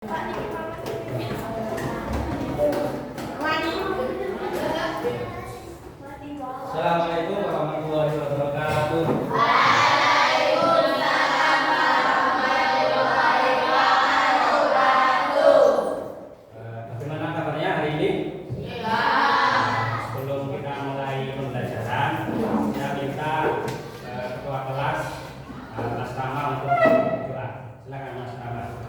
Assalamualaikum warahmatullahi wabarakatuh. Bagaimana kabarnya hari ini? Sebelum kita mulai pembelajaran, saya minta ketua kelas Mas Tama untuk berdoa. Silakan Mas Tama.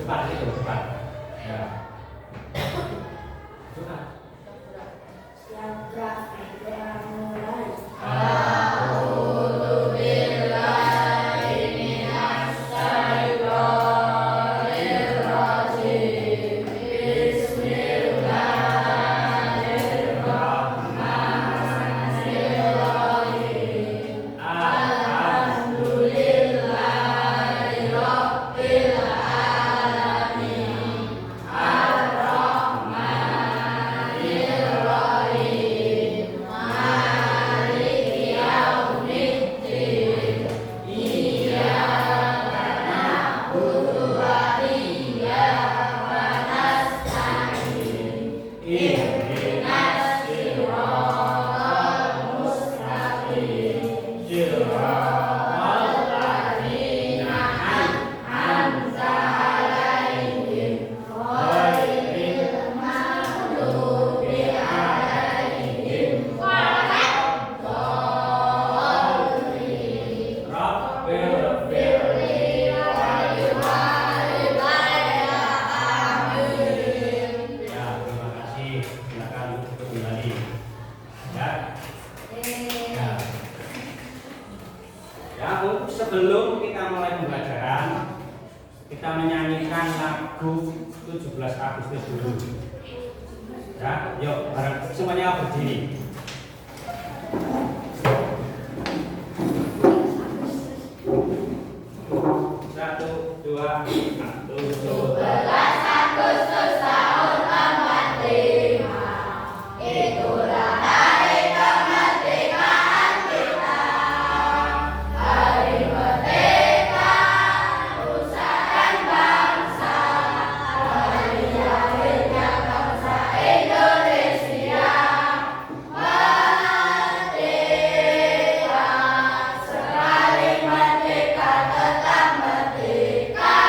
Cepat itu, cepat. Ya. Doa. Sebelum kita mulai pembelajaran, kita menyanyikan lagu 17 Agustus dulu. Ya, yuk bareng semuanya berdiri. 1, 2, 3. 17 Agustus tahun 45. Itulah hari kemerdekaan kita. Hari merdeka, nusa dan bangsa. Hari lahirnya bangsa Indonesia. Merdeka, sekali merdeka tetap merdeka.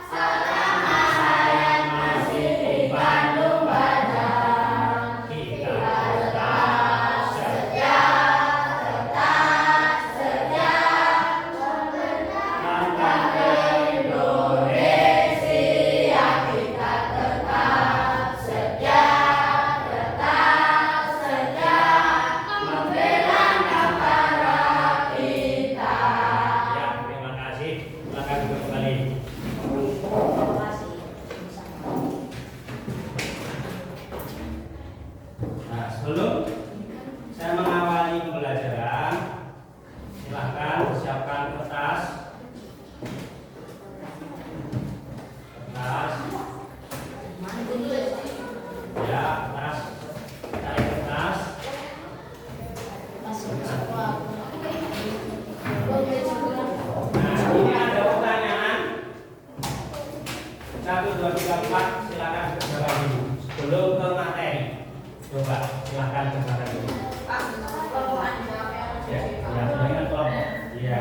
Selama hayat masih di Bandung Badak. Kita tetap setia, tentang Indonesia. Kita tetap setia, membela negara kita. Ya, terima kasih. Silakan duduk kembali. Nah, sebelum saya mengawali pembelajaran, silakan siapkan kertas. Ya, kertas. Cari kertas. Nah, ini ada pertanyaan. 1, 2, 3, 4. Silakan jawab dulu. Sebelum ke materi. Coba, silakan jawab dulu. Ya, dengan kelompok. Iya.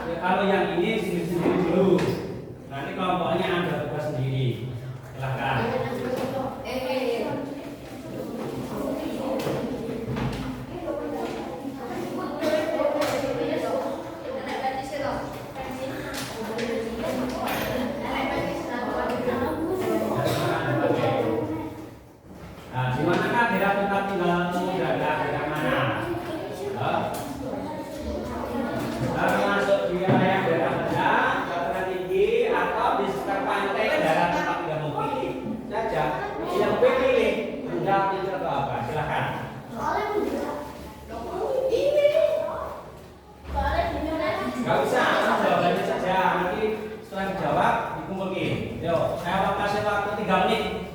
Ya, kalau yang ini sendiri-sendiri dulu. Nanti kelompoknya ada tugas sendiri. Silakan. Nah, di manakah daerah tempat tinggalmu berada? Daerah mana? Termasuk di wilayah daerah rendah, dataran tinggi, atau di sekitar pantai daerah tempat tinggalmu. Pilih saja. Yang pilih rendah, tinggi atau apa? Silakan. Gak usah, jawabannya saja. Nanti setelah dijawab dikumpulin. Yuk, saya kasih waktu 3 menit.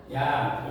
Ya.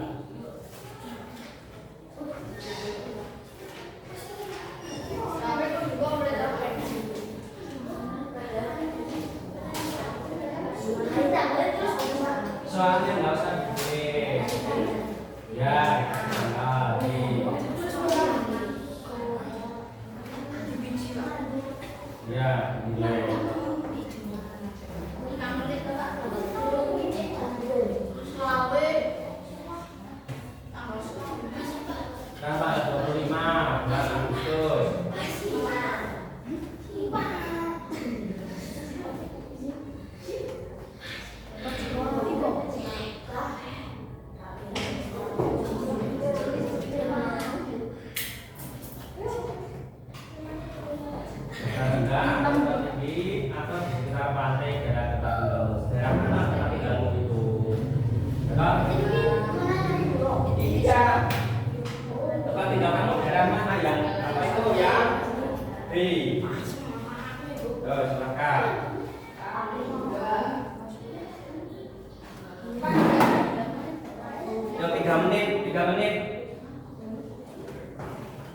Iya. Tempat tinggal kamu daerah mana yang apa itu yang B? Silakan. Ya 3 menit.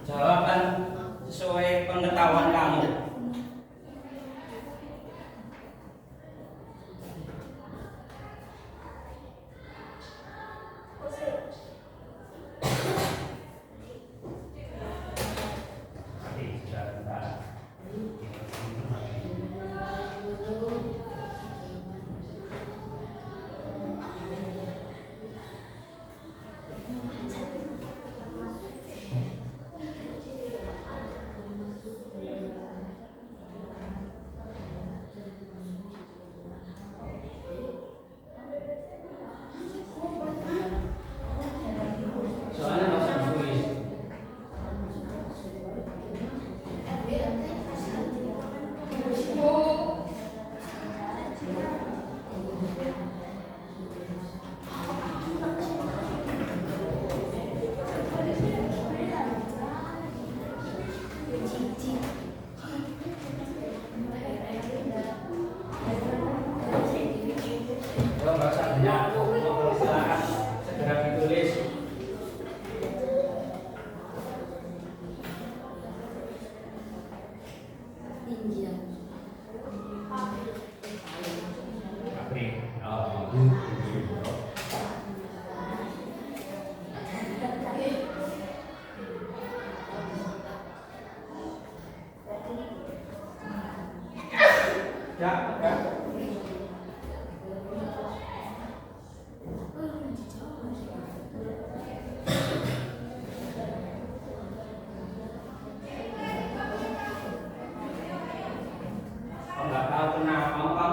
Jawaban sesuai pengetahuan kamu.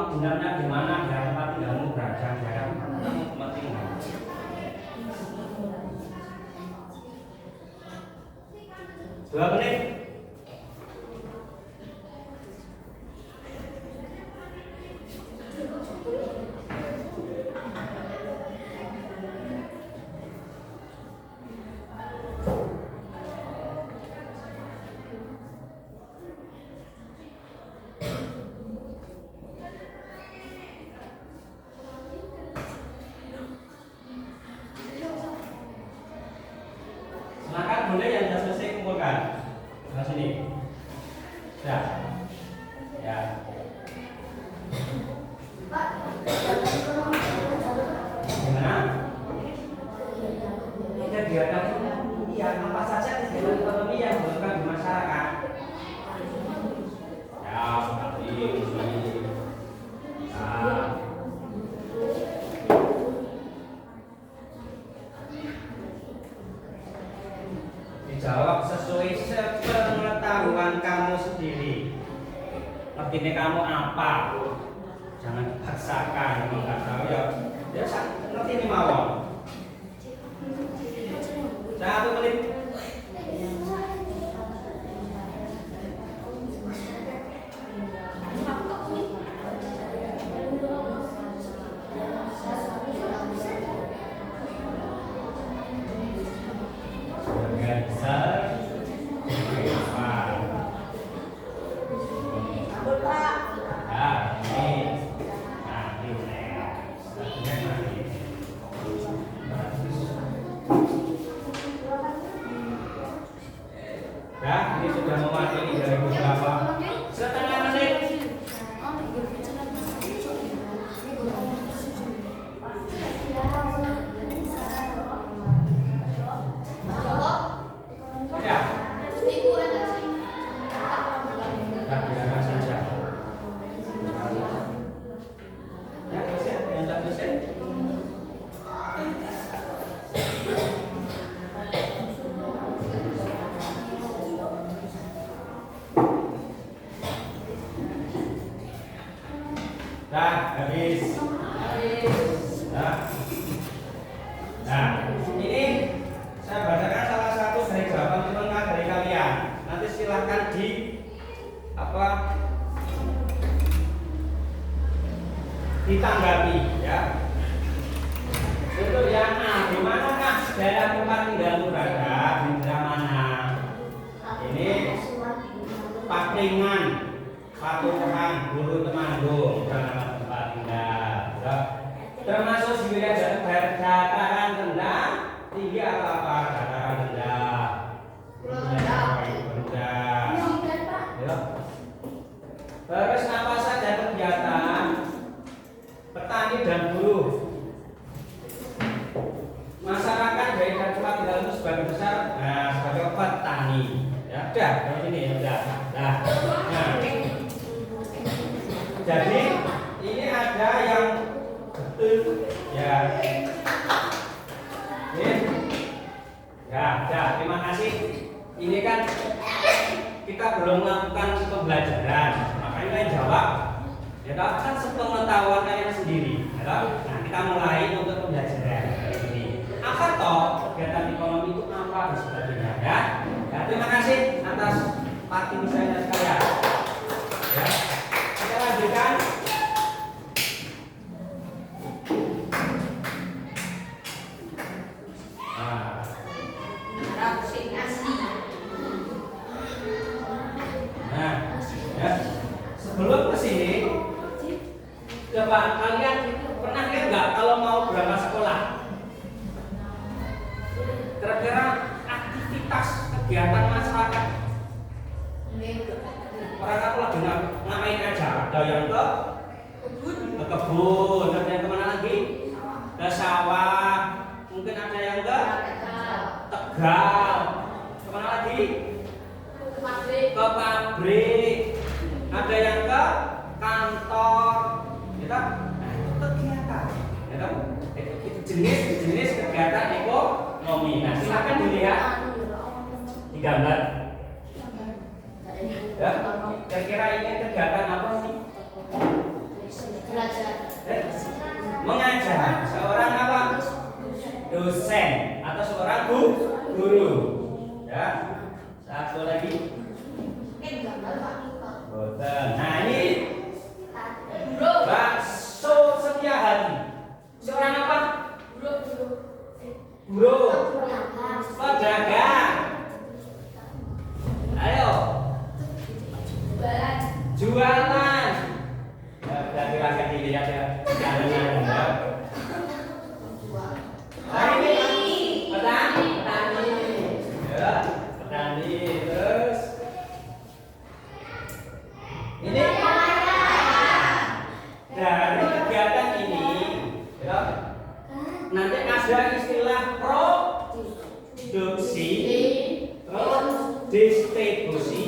Sebenarnya di mana daerah tempat tinggalmu berada? Daerah mana kamu tempat tinggal? Dua menit. Boleh yang sudah selesai kumpulkan ke sini. Ya. Ya. Gimana? Kita biarkan ya apa saja kegiatan ekonomi yang dilakukan di masyarakat. Ya, seperti ini. Jawab sesuai sepengetahuan kamu sendiri. Ngerti kamu apa? Jangan dipaksakan. Kalau nggak tahu ya, ya ngerti ini mawon. 1 menit. Ya, ini sudah mewakili dari beberapa setengah menit. Ya. Tak biarkan saja. Ya, selesai. Yang tak selesai. tinggalmu berada di daerah mana? Ini Pakringan, Paturuhan, Bulu Temanggung, nama tempat tinggal. Ya. Termasuk di wilayah dataran rendah, tinggi atau apa? Dataran rendah. Rendah. Ya. Terus apa saja kegiatan petani dan buruh? Masyarakat dari tempat tinggal itu sebagian besar sebagai petani. Ya, udah, dari sini ya udah. Nah, jadi ini ada yang betul ya. Ini. Ya, udah, terima kasih. Ini kan kita belum melakukan pembelajaran, makanya kalian jawab. Ya kan sepengetahuan kalian sendiri. Ya, nah, kita mulai untuk pembelajaran ini. Apa toh kegiatan ekonomi itu apa dan sebagainya ya? Ya, terima kasih atas partisipasinya sekalian. Ya, kita lanjutkan. Ya. Sebelum ke sini, coba kalian pernah lihat nggak kalau mau berangkat sekolah? Kira-kira aktivitas kegiatan masyarakat mereka lagi ngapain aja? Ada yang ke kebun, ada yang kemana lagi? Ke sawah, mungkin ada yang ke Tegal, kemana lagi? Ke pabrik, ada yang ke kantor, gitu. Nah, itu kegiatan, gitu. Itu jenis kegiatan ekonomi. Nah, silakan dilihat di gambar. Ya, kira-kira ini kegiatan apa sih? Mengajar. Seorang apa? Dosen atau seorang guru. Ya. Satu lagi. Nah, ini bakso setia hati. Seorang apa? Guru. Pedagang. Ayo. Jualan. Ya, silahkan dilihat ya. Jangan ya. Nah, ini petani. Ya, petani terus. Ini dari kegiatan ini, ya, nanti ada istilah produksi, terus distribusi,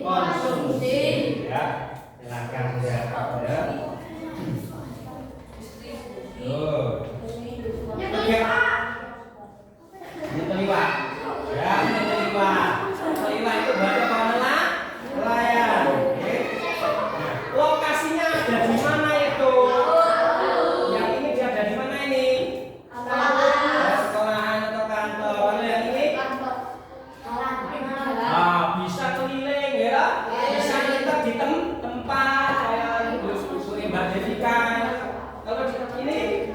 konsumsi, ya, silakan ya. Ini terlibat, ya, ini terlibat. Terlibat itu baru nelayan. Lokasinya ada di mana itu? Yang ini dia ada di mana ini? Sekolahan atau kantor. Kalau yang ini? Bisa keliling ya. Bisa nyetok di tempat kayak suri Mbak Jessica. Kalau ini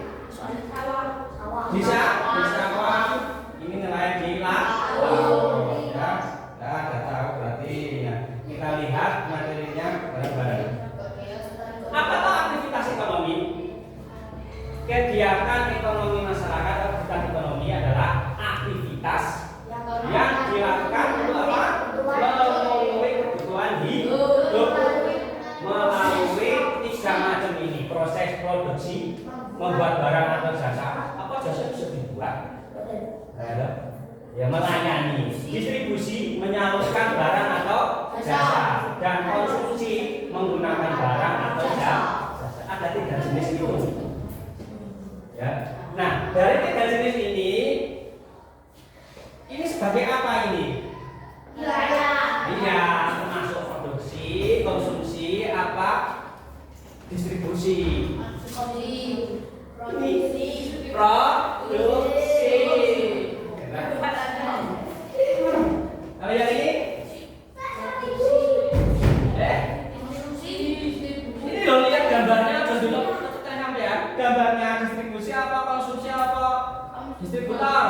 bisa sawah. Ini nelayan di laut. Ya, udah tahu berarti. Ya. Kita lihat materinya bareng-bareng. Apa tuh aktivitas ekonomi? Kegiatan ekonomi masyarakat atau kegiatan ekonomi adalah aktivitas yang dilakukan untuk apa? Memenuhi kebutuhan hidup melalui tiga macam ini. Proses produksi, membuat barang atau jasa. Apa jasa bisa dibuat? Ya, melayani. Distribusi, menyalurkan barang atau jasa. Dan konsumsi, menggunakan barang atau jasa. Ada tiga jenis itu. Ya. Nah, dari tiga jenis ini sebagai apa ini? Iya, termasuk produksi, konsumsi, apa? Distribusi. Ini produksi. Kalau yang ini? Ini loh, lihat gambarnya, bentuknya sampai ya. Gambarnya distribusi apa, konsumsi apa? Distributor.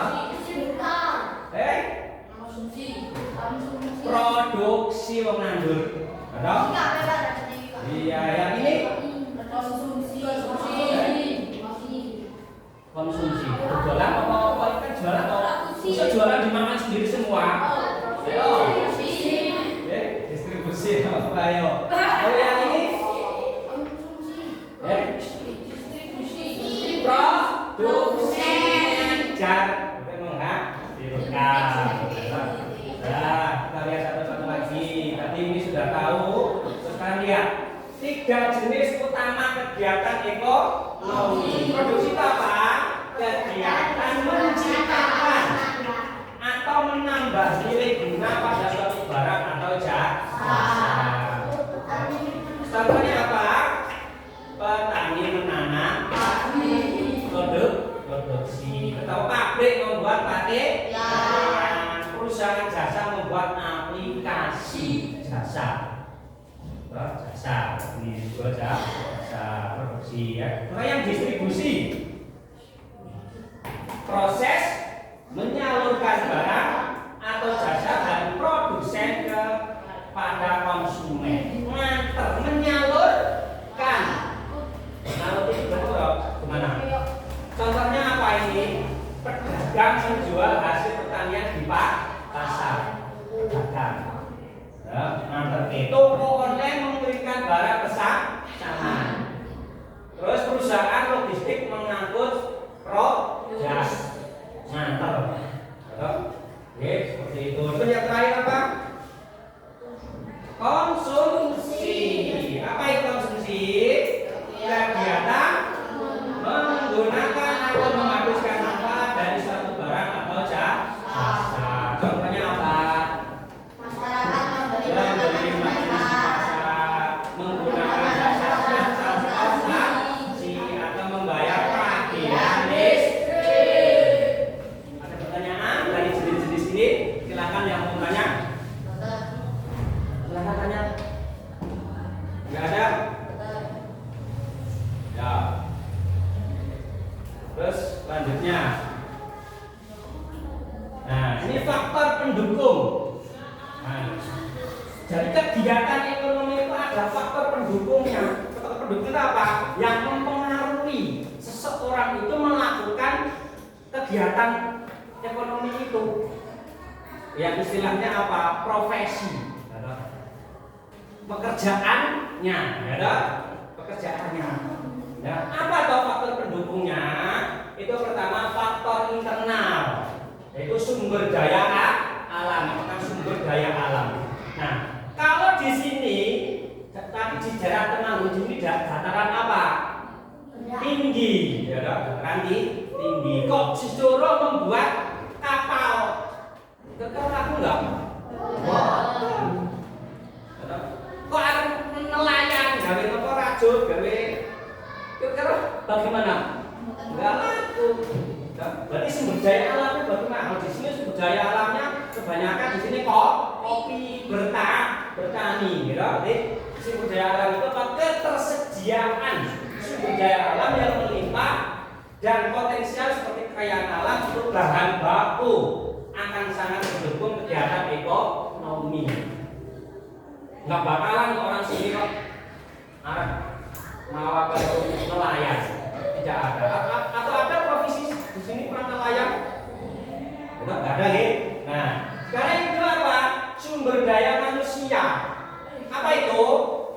konsumsi wong nganggur. Betul? Iya, yang ini konsumsi. Jualan apa ikan jualan atau bisa jualan dimakan sendiri semua? Ayo. Distribusi apa ayo? Oh yang ini? Produksi jar menghasilkan. Nah, kita lihat satu-satu lagi. Tadi ini sudah tahu. Sekarang lihat 3 jenis utama kegiatan ekonomi. Produksi itu apa? Kegiatan menciptakan atau menambah nilai guna pada suatu barang atau jasa. Contohnya apa? Petani menanam, produksi. Atau pabrik membuat batik, perusahaan jasa membuat aplikasi jasa. Jasa, ini juga jasa produksi ya. Nah, yang distribusi, proses menyalurkan barang atau jasa dari produsen kepada konsumen. Nganter, menyalurkan. Kalau itu betul, gimana? Contohnya apa ini? Pedagang menjual hasil pertanian di pasar. Pedagang. Nganter ke toko online mengirimkan barang pesanan. Terus perusahaan logistik mengangkut produk. Nganter. Oke, seperti itu. Terus yang terakhir apa? Konsumsi. Apa itu konsumsi? Kegiatan menggunakan atau menghabiskan manfaat dari suatu barang atau jasa. Contohnya apa? Membeli masyarakat, menggunakan jasa transportasi atau membayar tagihan listrik. Ada pertanyaan dari jenis-jenis ini? Silakan yang mau tanya. Silakan tanya. Enggak ada? Ya. Terus selanjutnya. Nah, ini faktor pendukung. Nah, jadi kegiatan ekonomi itu ada faktor pendukungnya. Faktor pendukung itu apa? Yang mempengaruhi seseorang itu melakukan kegiatan ekonomi itu. Yang istilahnya apa? Profesi. Pekerjaannya, ya, pekerjaannya. Ya, apa tuh faktor pendukungnya? Itu pertama faktor internal, yaitu sumber daya alam, bukan sumber daya alam. Nah, kalau di sini tadi di daerah Temanggung ini dataran apa? Tinggi, ya, dataran tinggi. Kok justru membuat kapal? Kekal aku enggak? Kok akan nelayan, gawe apa rajut, gawe kira-kira bagaimana? Enggak laku. Berarti sumber daya alamnya bagaimana? Kalau di sini sumber daya alamnya kebanyakan di sini kopi, bertani, gitu. Berarti sumber daya alam itu apa? Ketersediaan sumber daya alam yang melimpah dan potensial seperti kekayaan alam untuk bahan baku akan sangat mendukung kegiatan ekonomi. Nggak bakalan orang sini kok mau apa nelayan, tidak ada. Atau ada profesi di sini orang nelayan? Nggak ada nih. Nah, sekarang itu apa? Sumber daya manusia. Apa itu?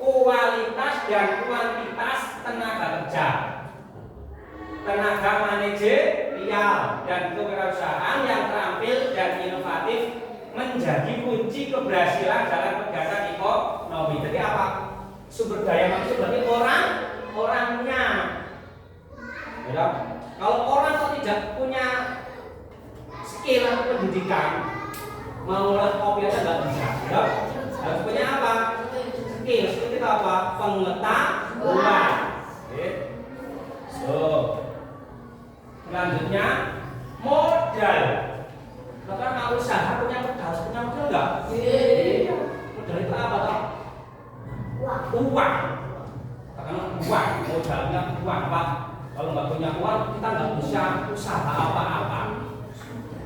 Kualitas dan kuantitas tenaga kerja, tenaga manajerial dan kewirausahaan yang terampil dan inovatif menjadi kunci keberhasilan dalam kegiatan ekonomi. Jadi apa? Sumber daya manusia berarti orangnya. Ya. Kalau orang kok tidak punya skill atau pendidikan, mau olah kopi aja nggak bisa. Ya. Harus punya apa? Skill. Skill itu apa? Pengetahuan. So, selanjutnya modal. Maka kalau usaha punya modal enggak? Iya. Modal itu apa toh? Uang. Karena uang, modalnya uang, Pak. Kalau nggak punya uang, kita nggak bisa usaha apa-apa.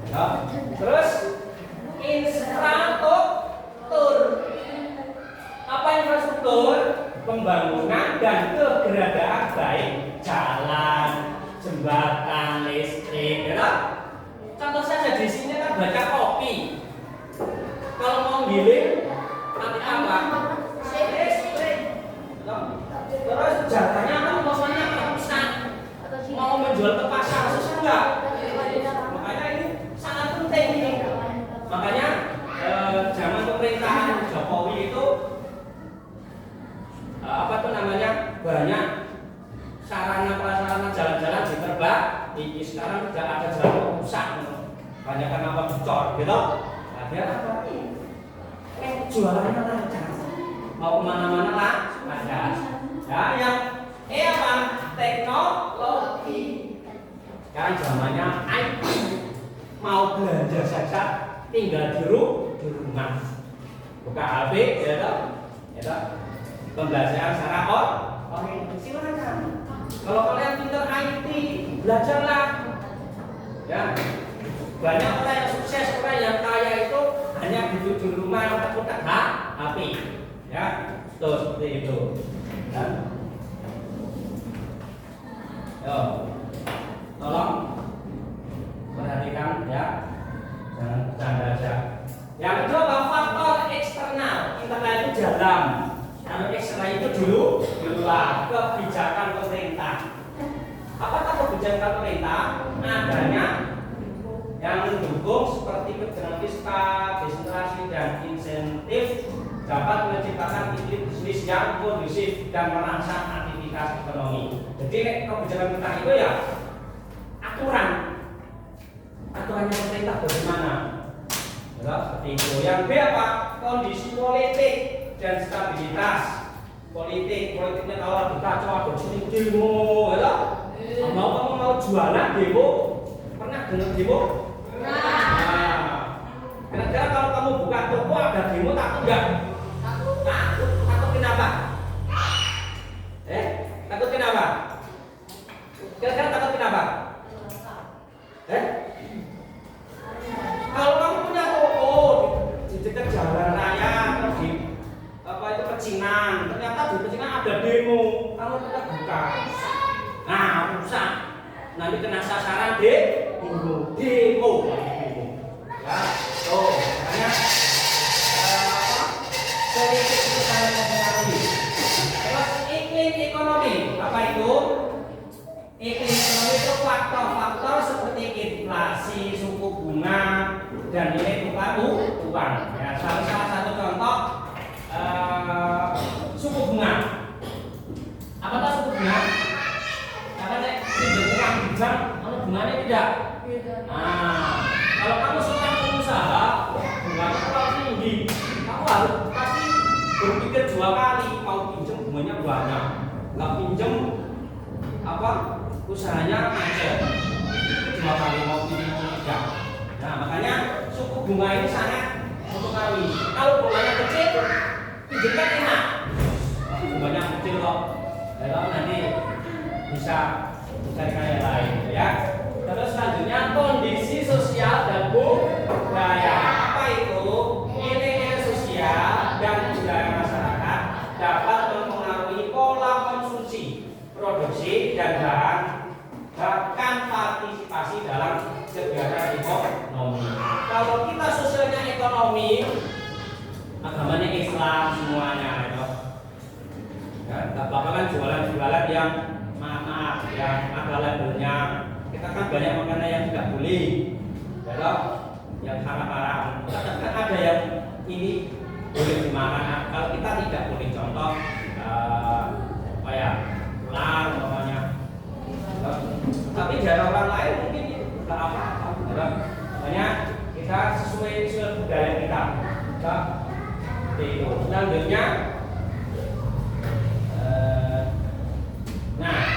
Ya. Terus infrastruktur. infrastruktur, pembangunan dan keberadaan baik jalan, jembatan, listrik, ya. Contoh saja di sini kan baca kopi. Kalau mau giling, nanti apa? Listrik. Terus jalannya apa? Maksudnya perusahaan mau menjual ke pasar susah nggak? Makanya ini sangat penting ini. Makanya zaman pemerintahan Jokowi itu apa tuh namanya, banyak sarana prasarana jalan-jalan diperbaiki. Sekarang tidak ada jalan rusak, banyak kan apa bocor gitu. Nah, biar apa? Jualannya lancar, mau kemana-mana lah ada. Ya, yang apa? Teknologi. Sekarang zamannya IT, mau belanja saja tinggal di rumah, buka HP, ya toh, ya toh. Pembelajaran secara silakan. Kalau kalian pintar IT, belajarlah. Ya, banyak orang yang sukses, orang yang kaya itu hanya duduk di rumah kotak HP. Ya, tuh seperti itu. Ya. Yo, tolong perhatikan ya, jangan bercanda aja. Yang kedua, faktor eksternal. Internal itu dalam. Kalau eksternal itu di luar, kebijakan pemerintah. Apakah kebijakan pemerintah? Adanya yang mendukung seperti kebijakan fiskal, desentralisasi dan insentif dapat menciptakan iklim bisnis yang kondusif dan merangsang aktivitas ekonomi. Jadi kebijakan pemerintah itu ya aturannya pemerintah bagaimana? Ya, seperti itu. Yang B apa? Kondisi politik dan stabilitas politiknya kalau lagi kacau ada demo, ya. Mau jualan demo, pernah dengar demo? Nah, kira-kira kalau kamu buka toko ada demo takut nggak? Takut kenapa? Takut kenapa? Kira-kira takut kenapa? Kalau kamu punya toko di dekat jalan raya atau di pecinan, ternyata di pecinan ada demo, kamu tetap buka. Nah, rusak. Nanti kena sasaran demo. Ya, tuh, makanya politik itu sangat mempengaruhi. Terus iklim ekonomi, apa itu? Iklim ekonomi itu faktor-faktor seperti inflasi, suku bunga, dan nilai tukar uang. Ya, salah satu contoh suku bunga. Apakah suku bunga? Karena pinjam uang di bank, kalau bunganya tidak. Nah, kalau kamu seorang pengusaha, bunganya terlalu tinggi, kamu harus pasti berpikir 2 kali mau pinjam bunganya banyak. Nggak pinjam usahanya macet. 2 kali mau pinjam tidak. Nah, makanya suku bunga ini sangat mempengaruhi. Kalau bunganya kecil, pinjamnya enak. Bunganya kecil kok, kalau nanti bisa cari kaya lain, ya. Terus selanjutnya kondisi sosial dan budaya. Apa itu? Nilai-nilai sosial dan budaya masyarakat dapat mempengaruhi pola konsumsi, produksi dan bahkan partisipasi dalam kegiatan ekonomi. Kalau kita sosialnya ekonomi, agamanya Islam semuanya, ya. Gak apa-apa kan jualan-jualan yang maaf yang ada labelnya. Kita kan banyak makanan yang tidak boleh, ya, yang haram-haram. Kan ada yang ini boleh dimakan. Kalau kita tidak boleh, contoh ular namanya. Tapi dari orang lain mungkin tidak apa-apa. Makanya kita sesuai budaya kita. Itu selanjutnya. Nah,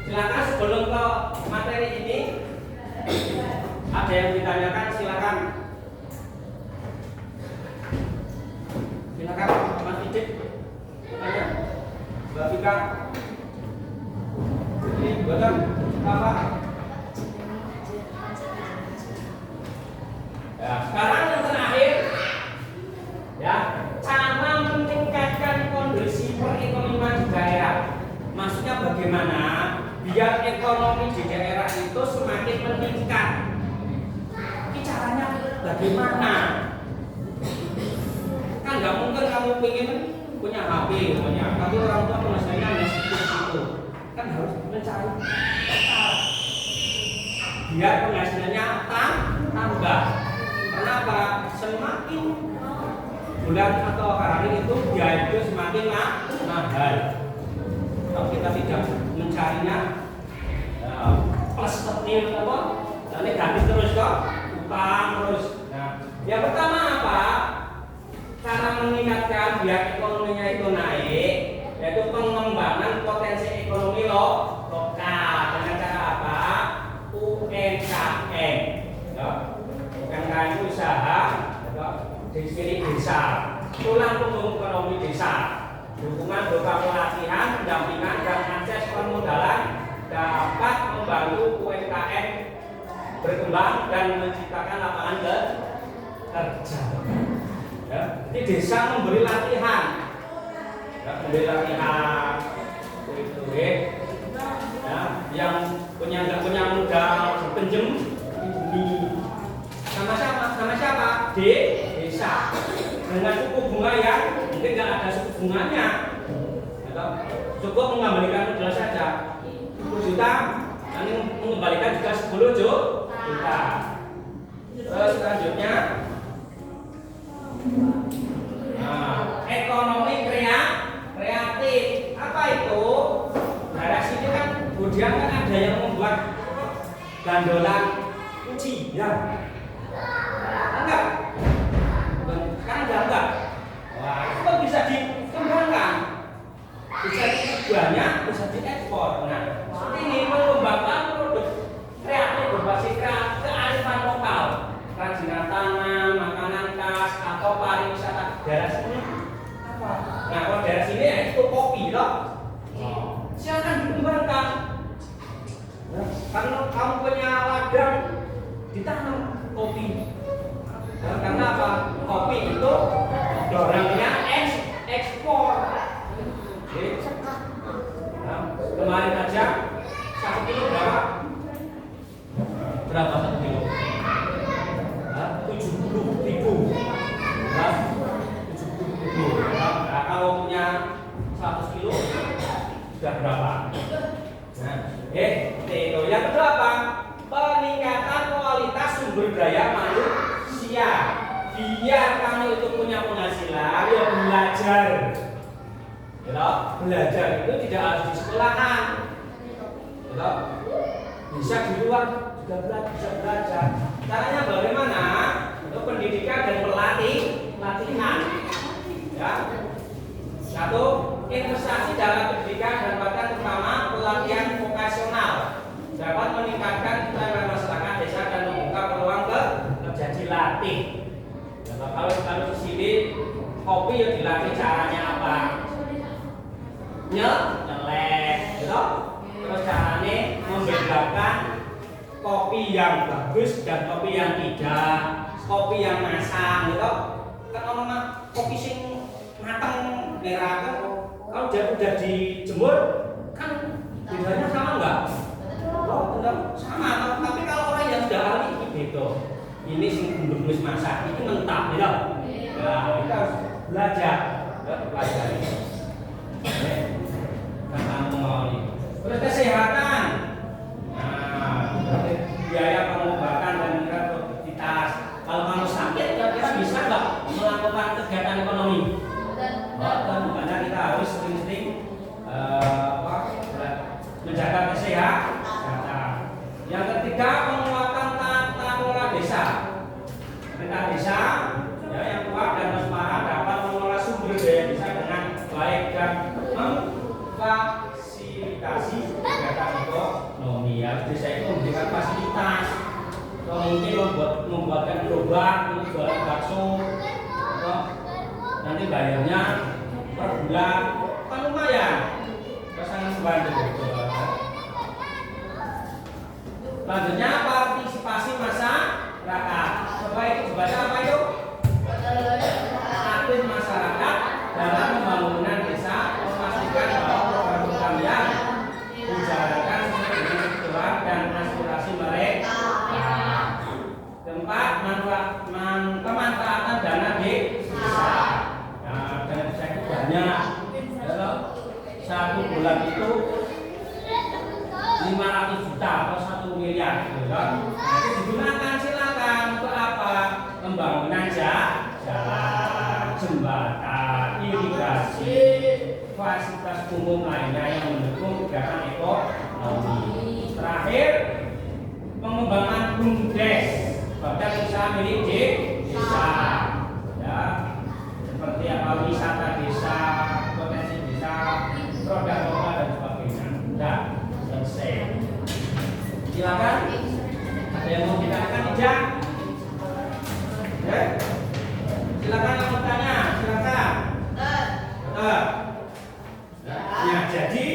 silakan sebelum ke materi ini ada yang ditanyakan, silakan. Silakan Mas Ijik tanya. Mbak Vika. Ini betul apa? Ya, sekarang yang terakhir, ya, cara meningkatkan bagaimana? Kan nggak mungkin kamu pengen punya HP, tapi orang tua penghasilannya hanya segitu. Kan harus mencari biar penghasilannya tambah. Kenapa? Semakin bulan atau hari itu biaya itu semakin mahal. Kalau kita tidak mencarinya plus nil apa? Negatif terus kok, utang terus. Nah, yang pertama apa? Cara meningkatkan biar ekonominya itu naik, yaitu pengembangan potensi ekonomi lokal dengan cara apa? UMKM. UMKM itu usaha di sini desa, tulang punggung ekonomi desa, dukungan berupa pelatihan, pendampingan dan akses permodalan dapat membantu UMKM berkembang dan menciptakan lapangan kerja. Ya, jadi desa memberi latihan, memberi latihan itu ya, yang nggak punya modal pinjem sama siapa? Di desa dengan suku bunga yang mungkin nggak ada suku bunganya, cukup mengembalikan modal saja 10 juta, nanti mengembalikan juga 10 juta. Terus selanjutnya ekonomi kreatif. Apa itu? Dari sini kan kemudian kan ada yang membuat gandolan ujian. Enggak? Kan enggak. Wah, itu kan bisa dikembangkan. Bisa banyak, bisa diekspor. Nah, seperti ini mengembangkan produk kreatif berbasis kearifan lokal, kerajinan tangan, makanan khas atau pariwisata daerah sini apa? Nah, kalau daerah sini itu kopi loh. Silakan dikembangkan. Nah, karena kamu punya ladang ditanam kopi. Nah, karena apa? Kopi itu dorongnya ekspor. Nah, kemarin aja 1 kilo berapa? Berapa 1 kilo? 70.000. Nah, 70.000. Nah, kalau punya 100 kilo sudah berapa? Nah, itu yang kedua apa? Peningkatan kualitas sumber daya manusia. Biar kamu itu punya penghasilan, ya belajar. Belajar itu tidak harus di sekolahan. Bisa di luar juga bisa belajar. Caranya bagaimana? Untuk pendidikan dan pelatihan. Ya. Satu, investasi dalam pendidikan dan pelatihan terutama pelatihan vokasional dapat meningkatkan keterampilan masyarakat desa dan membuka peluang kerja dilatih. Kalau di sini kopi yang dilatih caranya apa? Nyelek, gitu. Terus caranya membedakan kopi yang bagus dan kopi yang tidak, kopi yang masak, gitu. Kan orang kopi sing matang merah kan, kalau udah dijemur kan bedanya sama enggak? Oh, enggak sama. Tapi kalau orang yang sudah ahli itu beda. Ini sing belum masak, itu mentah, gitu. Nah, kita harus belajar, pelajari. Terus kesehatan, biaya pengobatan dan produktivitas. Kalau kamu sakit, kira-kira bisa nggak melakukan kegiatan ekonomi? Makanya kita harus sering-sering menjaga kesehatan. Yang ketiga, penguatan tata kelola desa. Pemerintah desa yang kuat dan transparan dapat mengelola sumber daya desa dengan baik dan memfasilitasi kegiatan ekonomi. Desa itu memberikan fasilitas, mungkin membuatkan gerobak, membuat bakso, nanti bayarnya per bulan kan lumayan, sangat membantu. Selanjutnya partisipasi masyarakat. Coba itu dibaca apa itu? Aktif masyarakat dalam pembangunan desa, memastikan bahwa program-program yang dijalankan sesuai dengan kebutuhan dan aspirasi mereka. Keempat, pemanfaatan dana desa. Nah, dana desa itu banyak. Kalau 1 bulan itu 500 juta atau 1 miliar, gitu kan? Nah, itu digunakan silakan untuk apa? Pembangunan jalan, jembatan, irigasi, fasilitas umum lainnya yang mendukung kegiatan ekonomi. Terakhir, pengembangan BUMDes, badan usaha milik desa, ya, seperti apa wisata desa, potensi desa, produk lokal dan sebagainya. Sudah selesai. Silakan. Ada yang mau ditanyakan tidak? Ya? Silakan yang mau tanya, silakan. Ya, jadi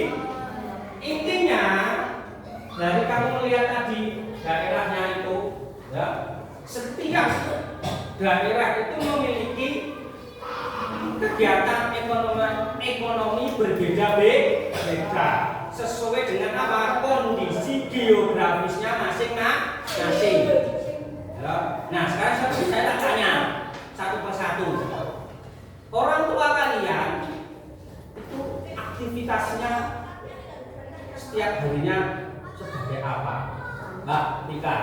intinya dari kamu melihat tadi daerahnya itu, ya, setiap daerah itu memiliki kegiatan ekonomi berbeda-beda sesuai dengan apa kondisi geografisnya masing-masing. Ya. Nah, sekarang saya tanya satu persatu. Orang tua kalian itu aktivitasnya setiap harinya sebagai apa? Mbak Tika,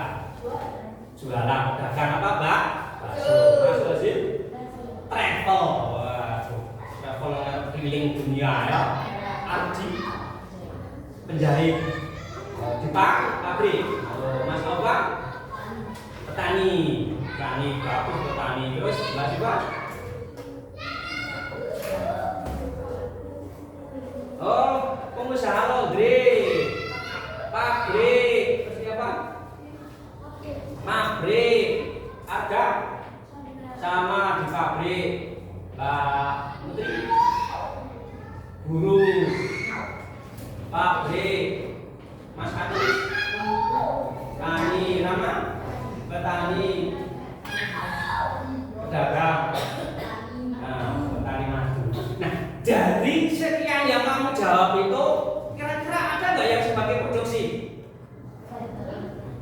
jualan, dagang apa Mbak? Bakso. Mas Lazim, travel. Waduh, travel keliling dunia ya. Ardi, penjahit, di pabrik. Mas Nova, petani, bagus petani. Terus Mbak Siva? Oh, pengusaha laundry, pabrik, terus siapa? Pabrik, ada sama di pabrik, Mbak Putri, guru, pabrik, Mas Adi, tani, nama petani, pedagang, petani madu. Nah, dari sekian yang kamu jawab itu, kira-kira ada nggak yang sebagai produksi?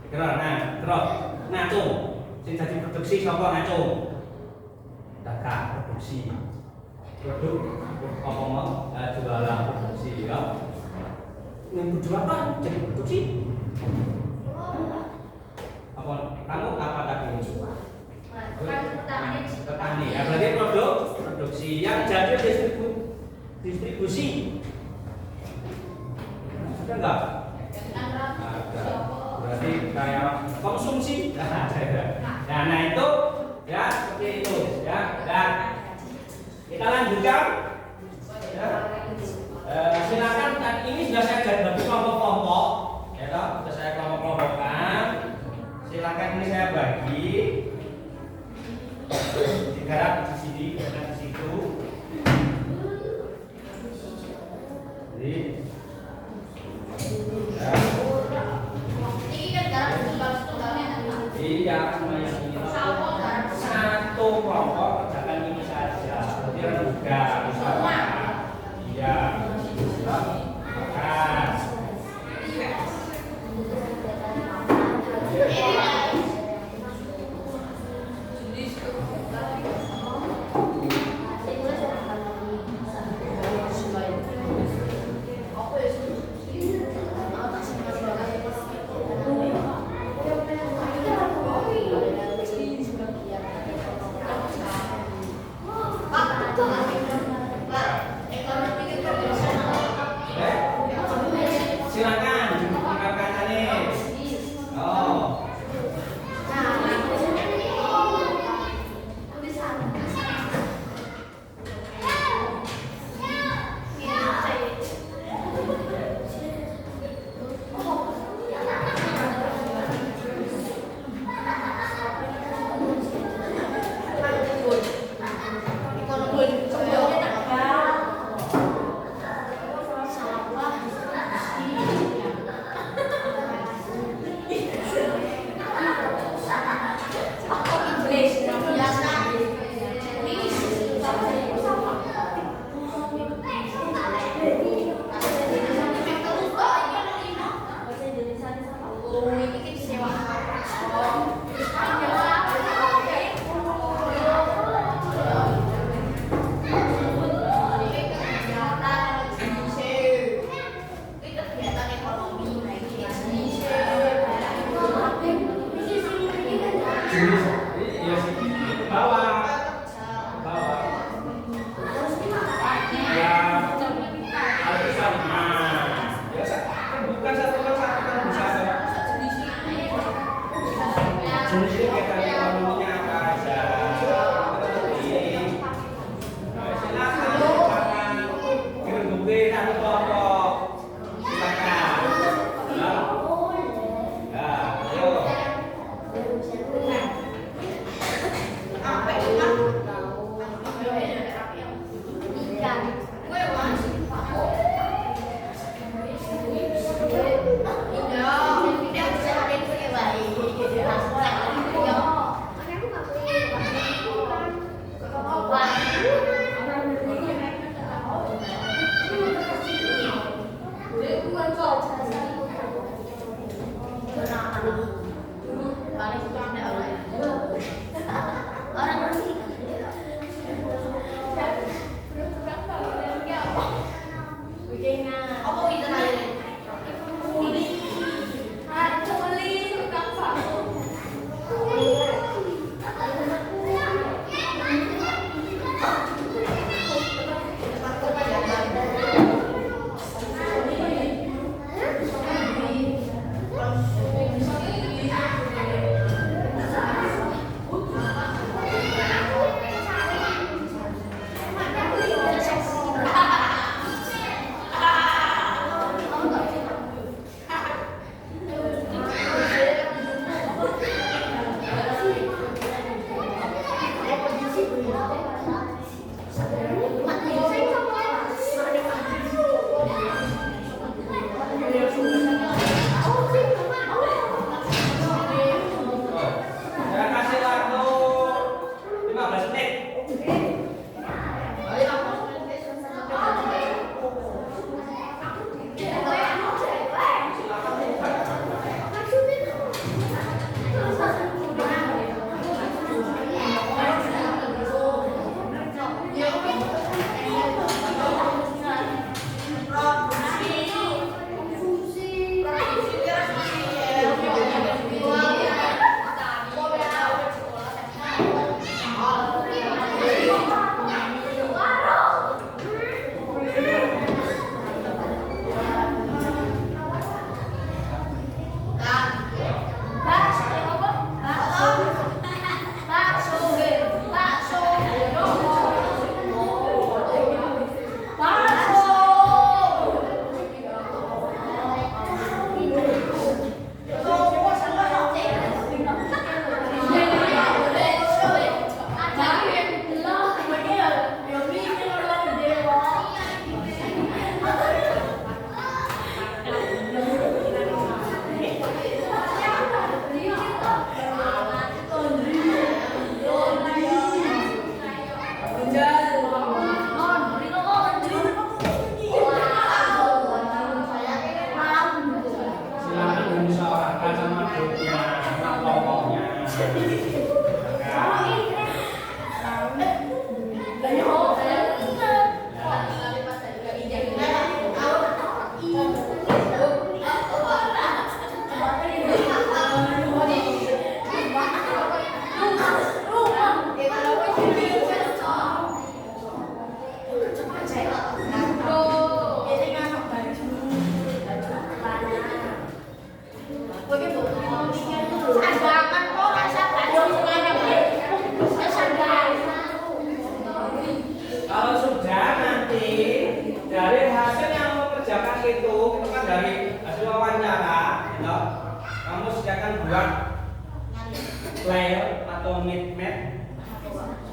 Terus ngacung, sing jadi produksi siapa ngacung? Dagang produksi, produk apa mau jualan produksi ya? Yang jual apa? Jadi produksi? Apa? Kamu apa tadi? Petani. Ya berarti produksi yang jadi distribusi. Ada enggak? Ada. Berarti kayak konsumsi. Nah itu ya seperti itu ya. Dan kita lanjutkan. Ya. Silakan. Ini sudah saya bagi kelompok-kelompok. Ya toh, sudah saya kelompok-kelompokkan. Silakan ini saya bagi. Digarap di sini, di situ. Jadi, ya. Iya, semuanya ini. Satu kelompok kerjakan ini saja. Berarti juga misalnya. Iya. Makan.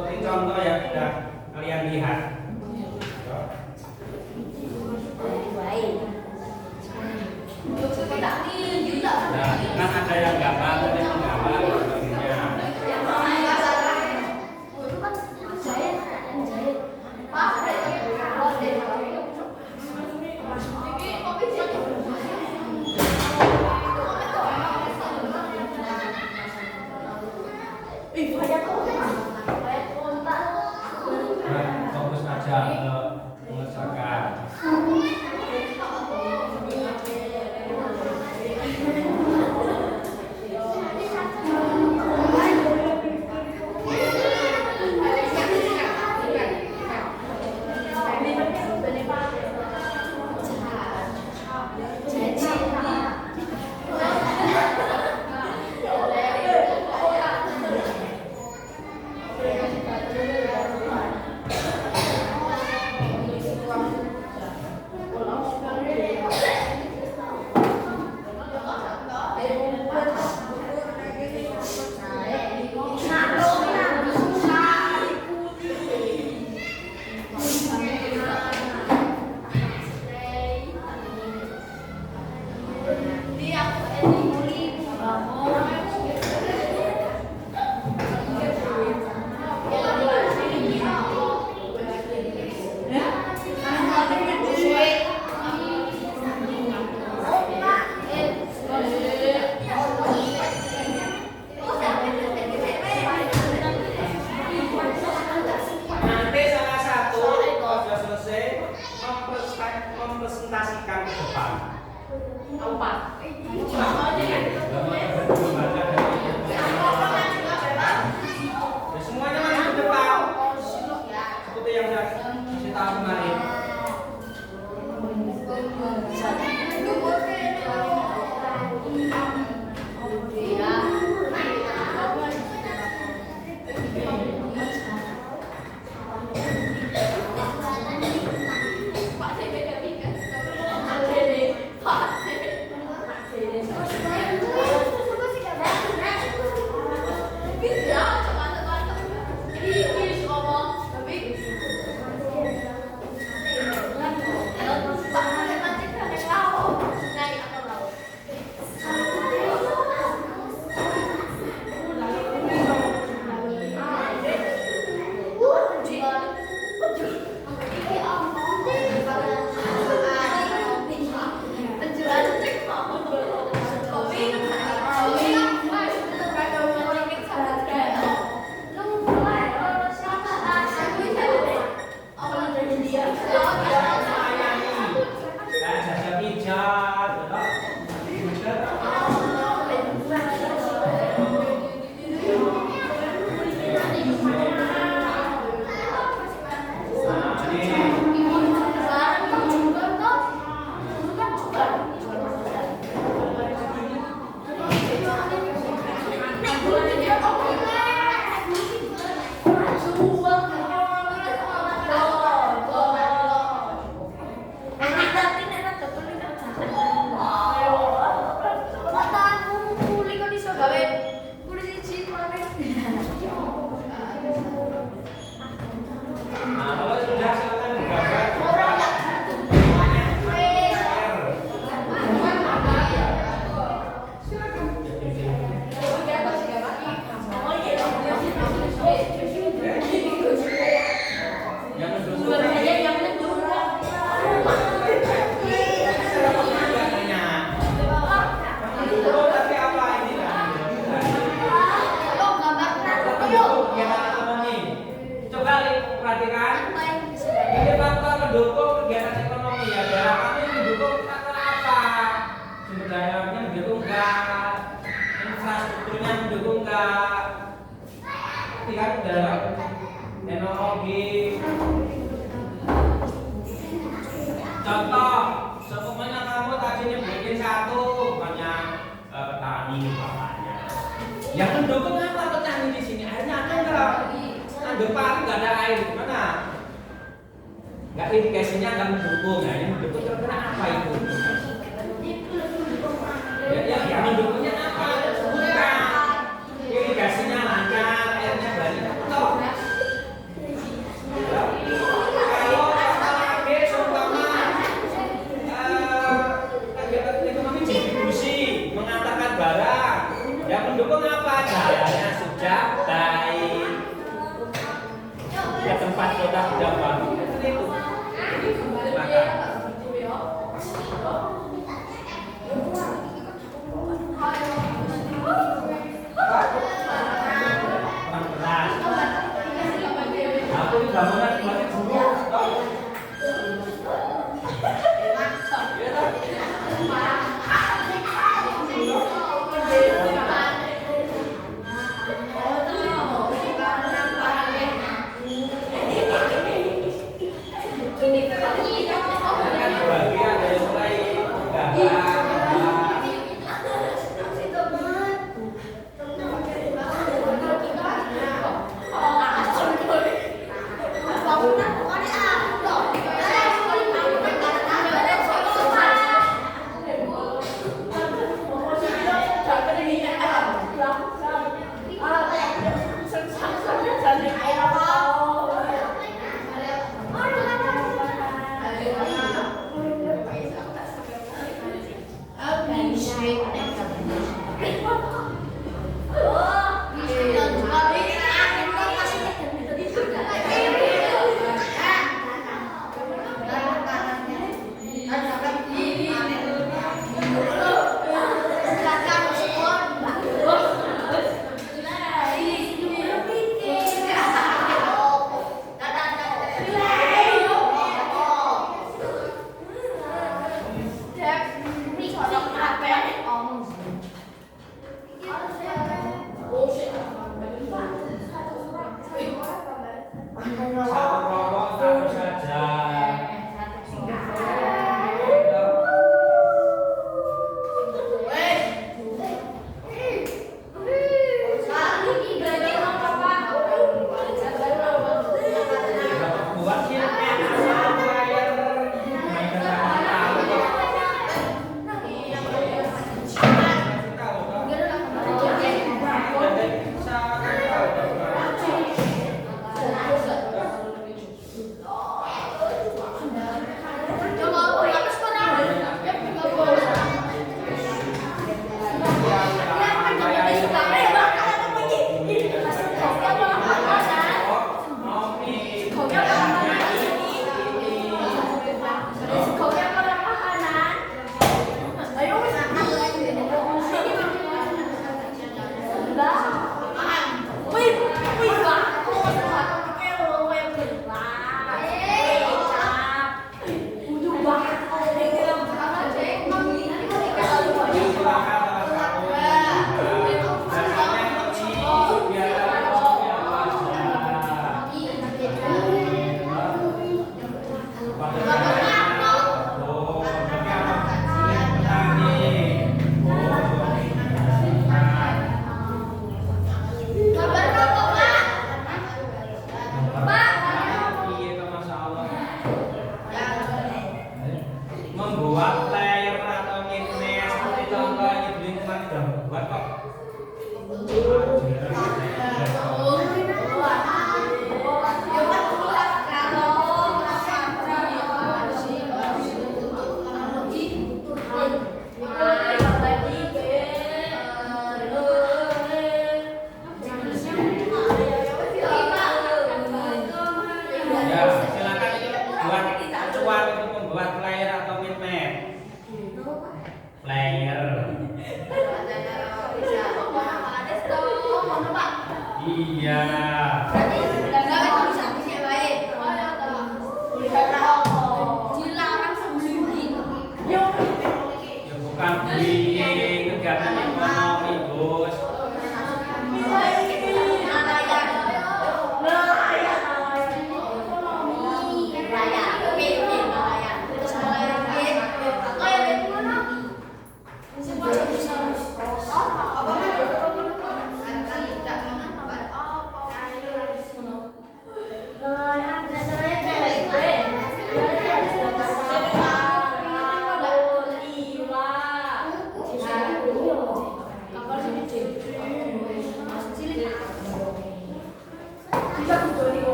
Seperti contoh yang sudah kalian lihat. Nah, kan ada yang gambar, ada yang gambar sebagainya. Fokus aja mengerjakan. Mempresentasikan ke depan. Semuanya maju ke depan. Seperti yang saya kasih tahu kemarin. Lihat dalam teknologi. Contoh, seumpamanya kamu tadi nyebutin satu, banyak petani bapaknya. Yang mendukung apa petani di sini? Airnya ada enggak? Ngambil pari nggak ada air, gimana? Nggak irigasinya nggak mendukung. Nah, yang mendukung kira-kira apa itu? Ya mendukungnya apa? Bukan. Irigasinya lancar, airnya banyak. Toh, soda dapat itu makan. Kurang keras. Aku ini bangunan masih dulu. Bangunan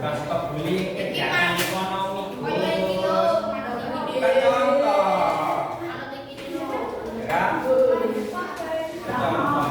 bukan stop bullying, kegiatan ekonomi terus. Kan contoh, ya. Contoh.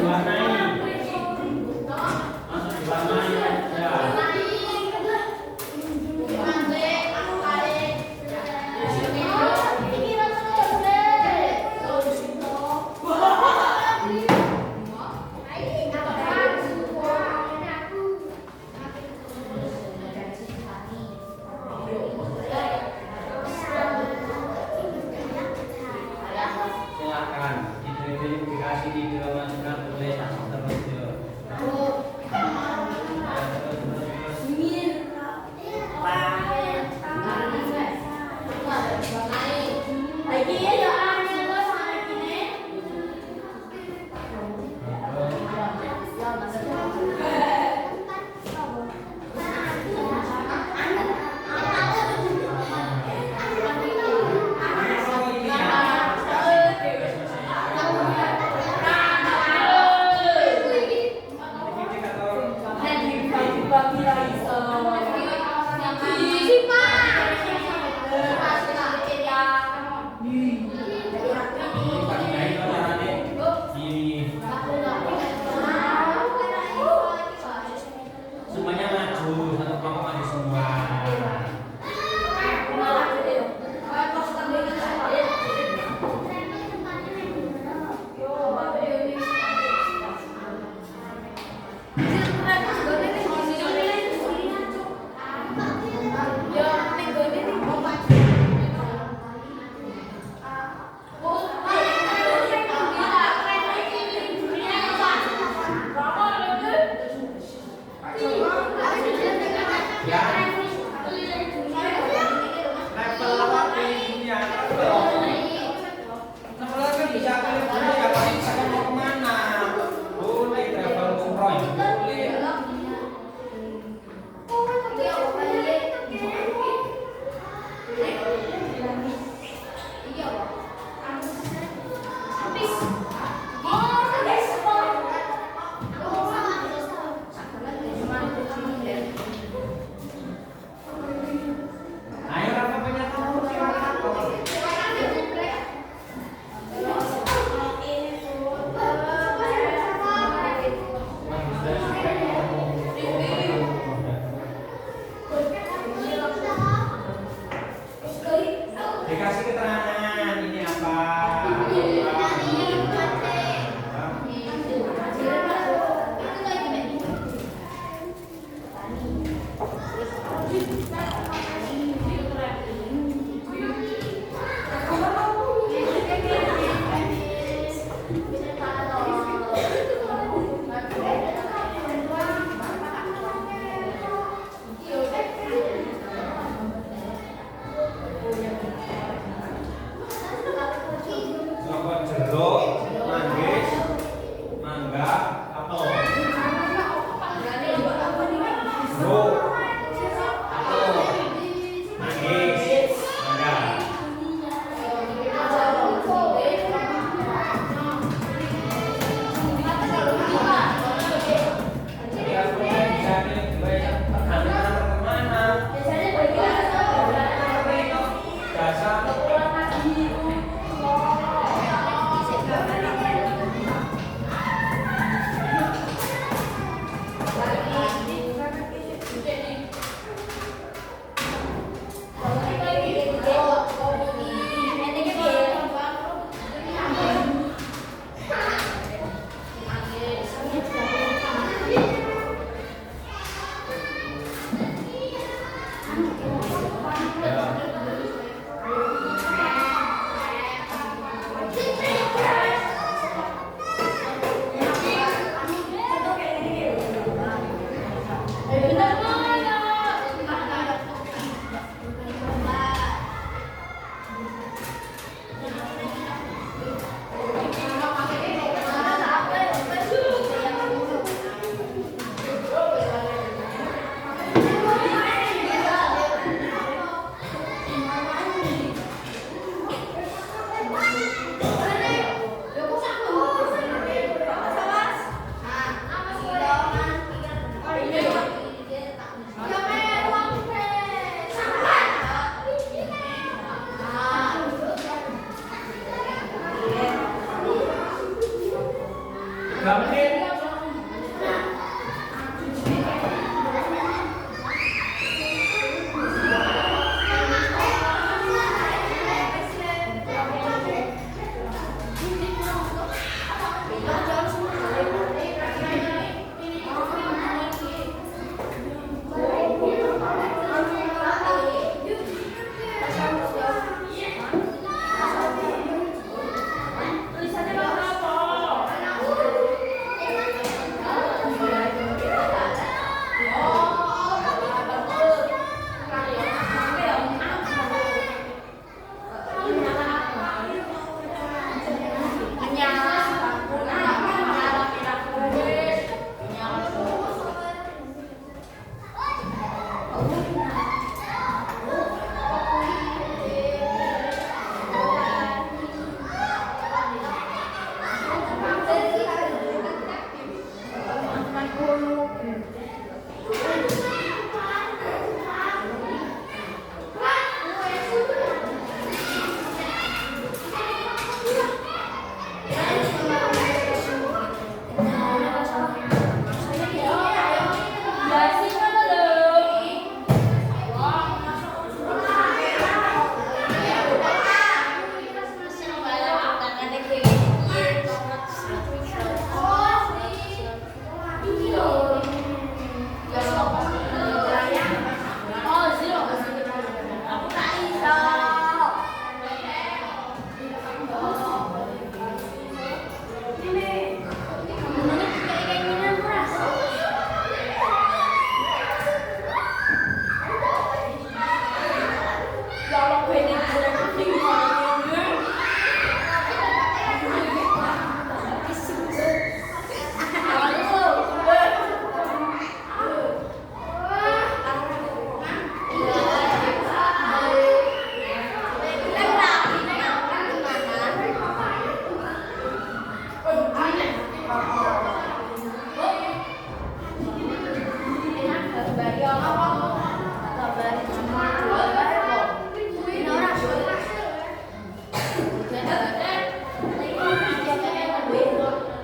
diwarnai. Langsung diwarnai aja. Silakan identifikasi di dalam masukkan tulis terus ya. Semuanya maju, satu kelompok maju semua. Dikasih keterangan ini apa? Jeruk, manggis, mangga, apel. Jeruk, apel, manggis, mangga. Gambar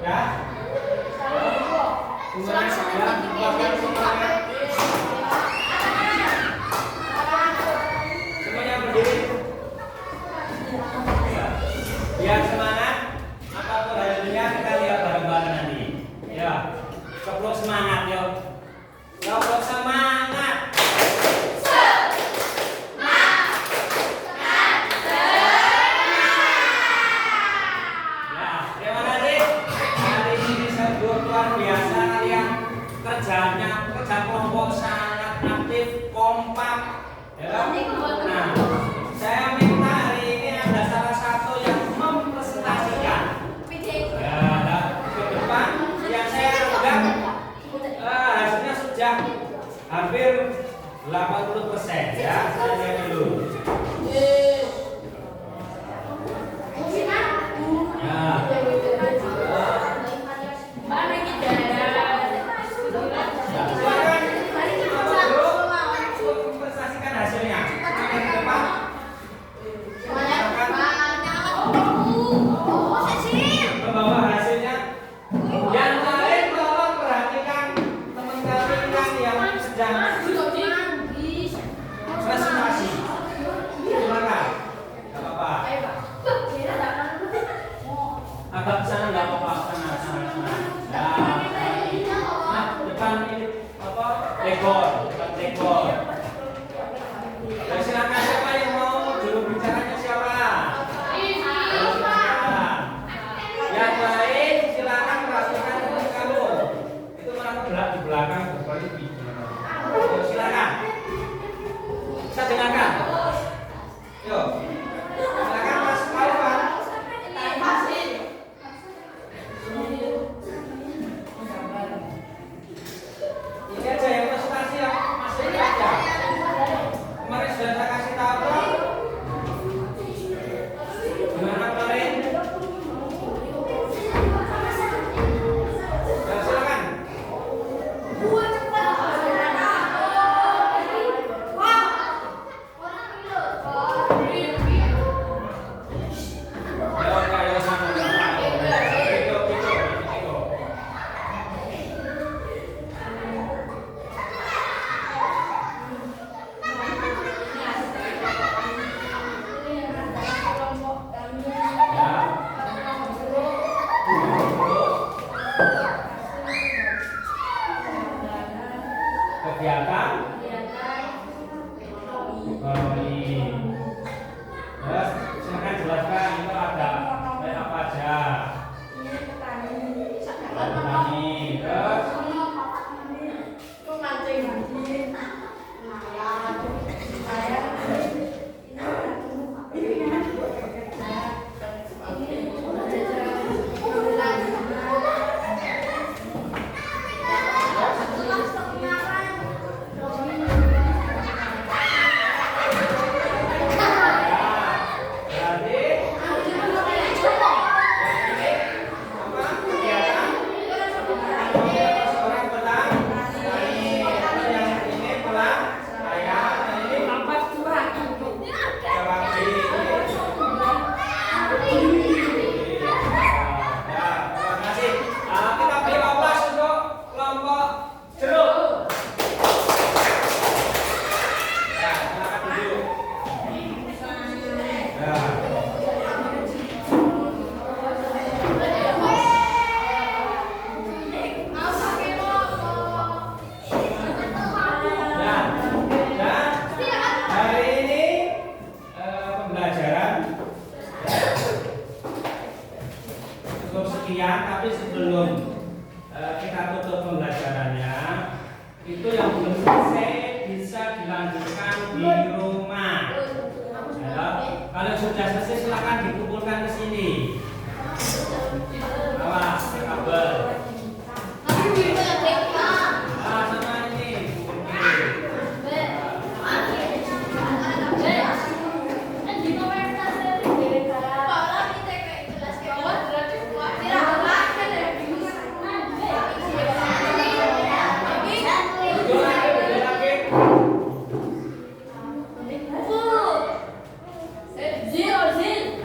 Sudah? Semuanya sudah? Buatkan semuanya. Semuanya berdiri. Biar semangat. Apapun hasilnya kita lihat bareng-bareng nanti. Ya. Keplok semangat yuk. Keplok semangat. Kerja kelompok sangat aktif, kompak, ya. Nah, saya minta hari ini ada salah satu yang mempresentasikan. Ya, ke depan yang saya anggap hasilnya sudah hampir 80% ya. Saya lihat dulu. Agak sana nggak apa-apa, sana. Nah, depan ini apa? Dekor. Ya, silakan siapa yang mau juru bicaranya siapa? Yang lain silakan perhatikan teman kamu. Itu mereka berat di belakang berbalik video. Silakan. Kita dengarkan. Yuk. Silakan Mas Alvan. Ini aja yang presentasi yang masih aja. Kemarin sudah saya kasih tahu. Gimana kemarin? Ya, silakan. Kegiatan ekonomi. Ya, silakan jelaskan itu ada apa aja. Petani, terus tapi sebelum kita tutup pembelajarannya, itu yang belum selesai bisa dilanjutkan di rumah. Ya, kalau sudah selesai silakan dikumpulkan ke sini. Awas, kabel. Sama ini.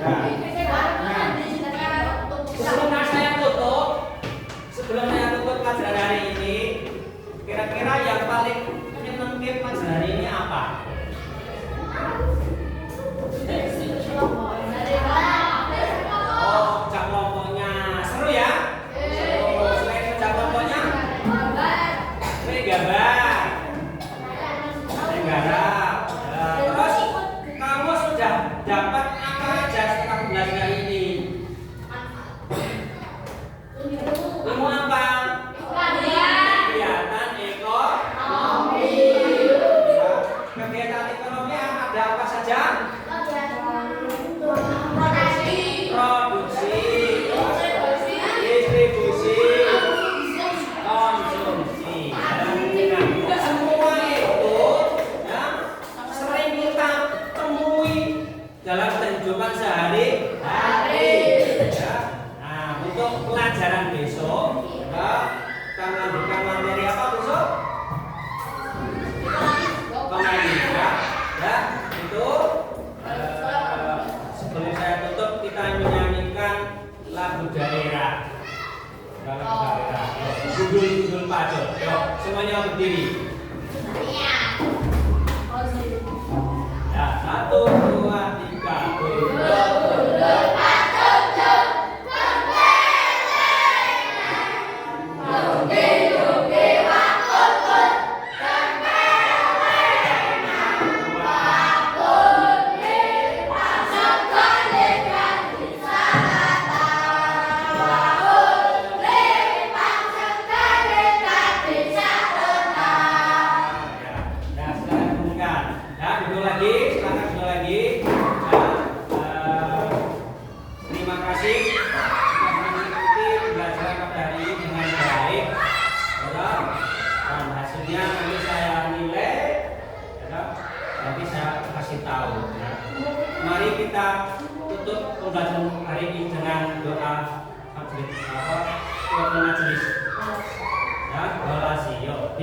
Nah, lagu daerah. Lagu daerah. Gundul pacul. Yuk, semuanya berdiri. Ya, 1, 2, 3. Gundul pacul. Terima kasih sudah mengikuti pembelajaran pada hari ini dengan baik. Dan hasilnya nanti saya nilai, nanti saya kasih tahu. Mari kita tutup pembelajaran hari ini dengan doa majelis. Ya, orasi. Yuk,